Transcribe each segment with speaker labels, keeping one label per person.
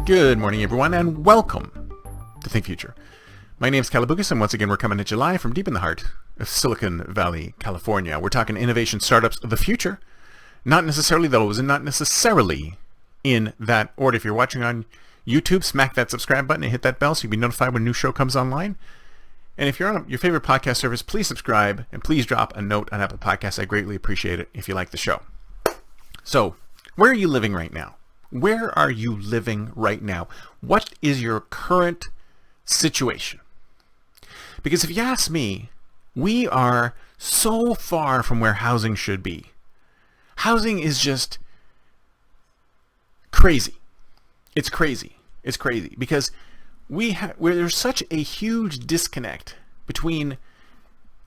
Speaker 1: Good morning, everyone, and welcome to Think Future. My name is Calabucas, and once again, we're coming at you live from deep in the heart of Silicon Valley, California. We're talking innovation startups of the future, not necessarily those, and not necessarily in that order. If you're watching on YouTube, smack that subscribe button and hit that bell so you'll be notified when a new show comes online. And if you're on your favorite podcast service, please subscribe and please drop a note on Apple Podcasts. I greatly appreciate it if you like the show. So, where are you living right now? Where are you living right now? What is your current situation? Because if you ask me, we are so far from where housing should be. Housing is just crazy. It's crazy. It's crazy because there's such a huge disconnect between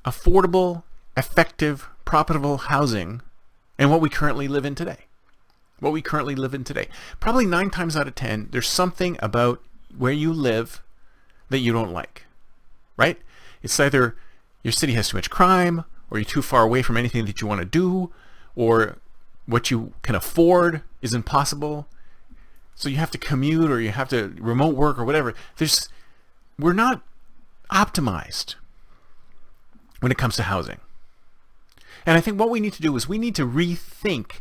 Speaker 1: affordable, effective, profitable housing and what we currently live in today. Probably 9 times out of 10, there's something about where you live that you don't like, right? It's either your city has too much crime, or you're too far away from anything that you want to do, or what you can afford is impossible. So you have to commute, or you have to remote work, or whatever. We're not optimized when it comes to housing. And I think what we need to do is we need to rethink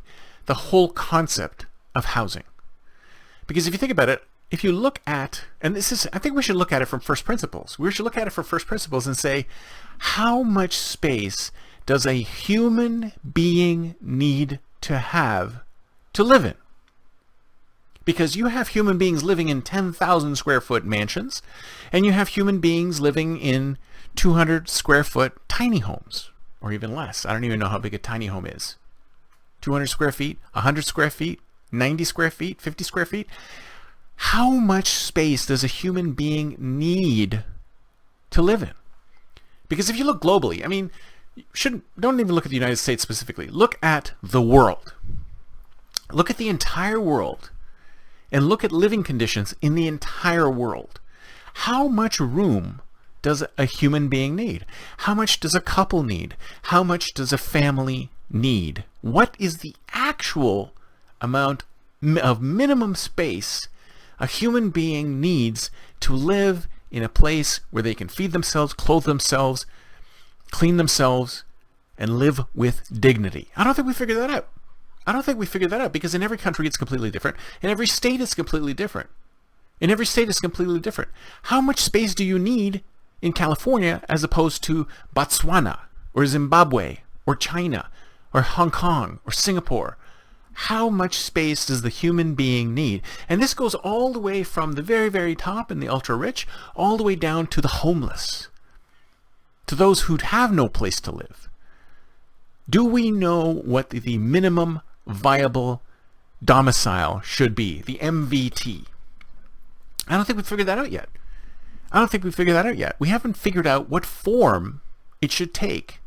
Speaker 1: the whole concept of housing. Because if you think about it, if you look at, I think we should look at it from first principles. We should look at it from first principles and say, how much space does a human being need to have to live in? Because you have human beings living in 10,000 square foot mansions, and you have human beings living in 200 square foot tiny homes, or even less. I don't even know how big a tiny home is. 200 square feet, 100 square feet, 90 square feet, 50 square feet. How much space does a human being need to live in? Because if you look globally, don't even look at the United States specifically. Look at the world. Look at the entire world and look at living conditions in the entire world. How much room does a human being need? How much does a couple need? How much does a family need? What is the actual amount of minimum space a human being needs to live in a place where they can feed themselves, clothe themselves, clean themselves, and live with dignity? I don't think we figured that out. Because in every country it's completely different. In every state it's completely different. How much space do you need in California as opposed to Botswana or Zimbabwe or China or Hong Kong or Singapore? How much space does the human being need? And this goes all the way from the very, very top and the ultra rich, all the way down to the homeless, to those who have no place to live. Do we know what the minimum viable domicile should be, the MVT? I don't think we've figured that out yet. We haven't figured out what form it should take.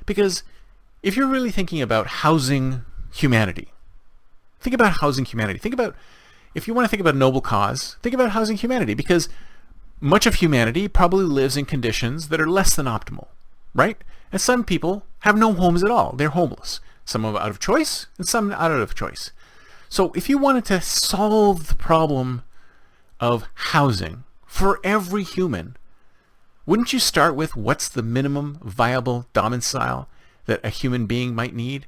Speaker 1: Because if you're really thinking about housing humanity, if you want to think about a noble cause, think about housing humanity, because much of humanity probably lives in conditions that are less than optimal, right? And some people have no homes at all. They're homeless. Some are out of choice, and some out of choice. So if you wanted to solve the problem of housing for every human, wouldn't you start with what's the minimum viable domicile that a human being might need?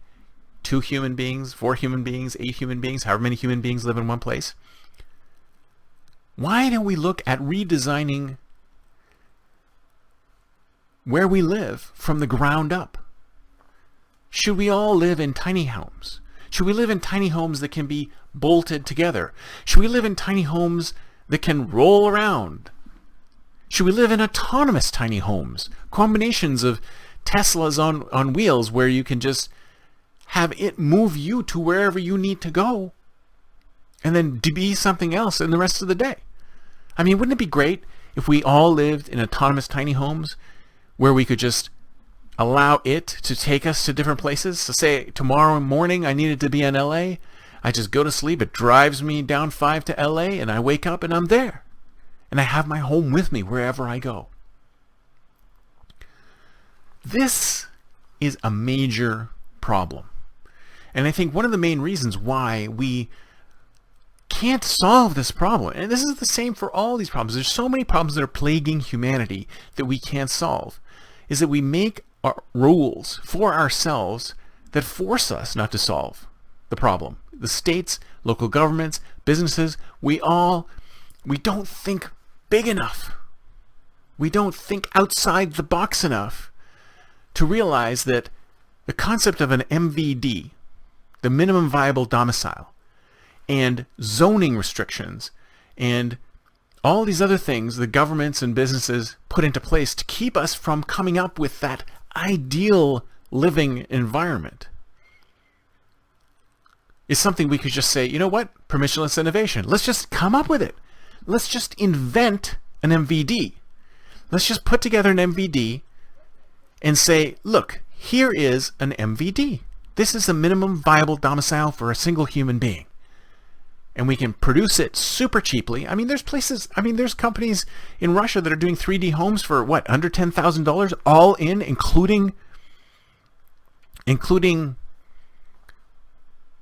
Speaker 1: 2 human beings, 4 human beings, 8 human beings, however many human beings live in one place. Why don't we look at redesigning where we live from the ground up? Should we all live in tiny homes? Should we live in tiny homes that can be bolted together? Should we live in tiny homes that can roll around? Should we live in autonomous tiny homes? Combinations of Teslas on wheels where you can just have it move you to wherever you need to go and then to be something else in the rest of the day. Wouldn't it be great if we all lived in autonomous tiny homes where we could just allow it to take us to different places? So say tomorrow morning I needed to be in LA. I just go to sleep. It drives me down 5 to LA and I wake up and I'm there. And I have my home with me wherever I go. This is a major problem. And I think one of the main reasons why we can't solve this problem. And this is the same for all these problems. There's so many problems that are plaguing humanity that we can't solve. Is that we make our rules for ourselves that force us not to solve the problem. The states, local governments, businesses, we don't think big enough. We don't think outside the box enough to realize that the concept of an MVD, the minimum viable domicile, and zoning restrictions, and all these other things the governments and businesses put into place to keep us from coming up with that ideal living environment, is something we could just say, you know what, permissionless innovation. Let's just come up with it. Let's just invent an MVD. Let's just put together an MVD and say, look, here is an MVD. This is the minimum viable domicile for a single human being. And we can produce it super cheaply. I mean, there's companies in Russia that are doing 3D homes for what, under $10,000, all in, including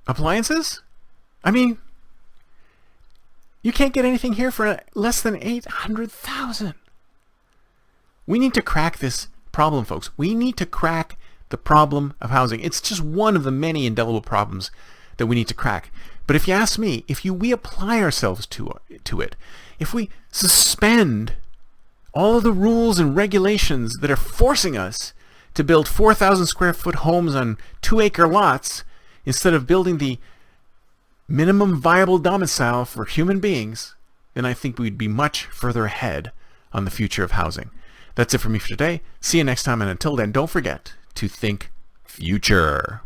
Speaker 1: appliances? I mean, you can't get anything here for less than $800,000. We need to crack this problem, folks. We need to crack the problem of housing. It's just one of the many indelible problems that we need to crack. But if you ask me, if we apply ourselves to it, if we suspend all of the rules and regulations that are forcing us to build 4,000 square foot homes on 2-acre lots instead of building the minimum viable domicile for human beings, then I think we'd be much further ahead on the future of housing. That's it for me for today. See you next time, and until then, don't forget to think future.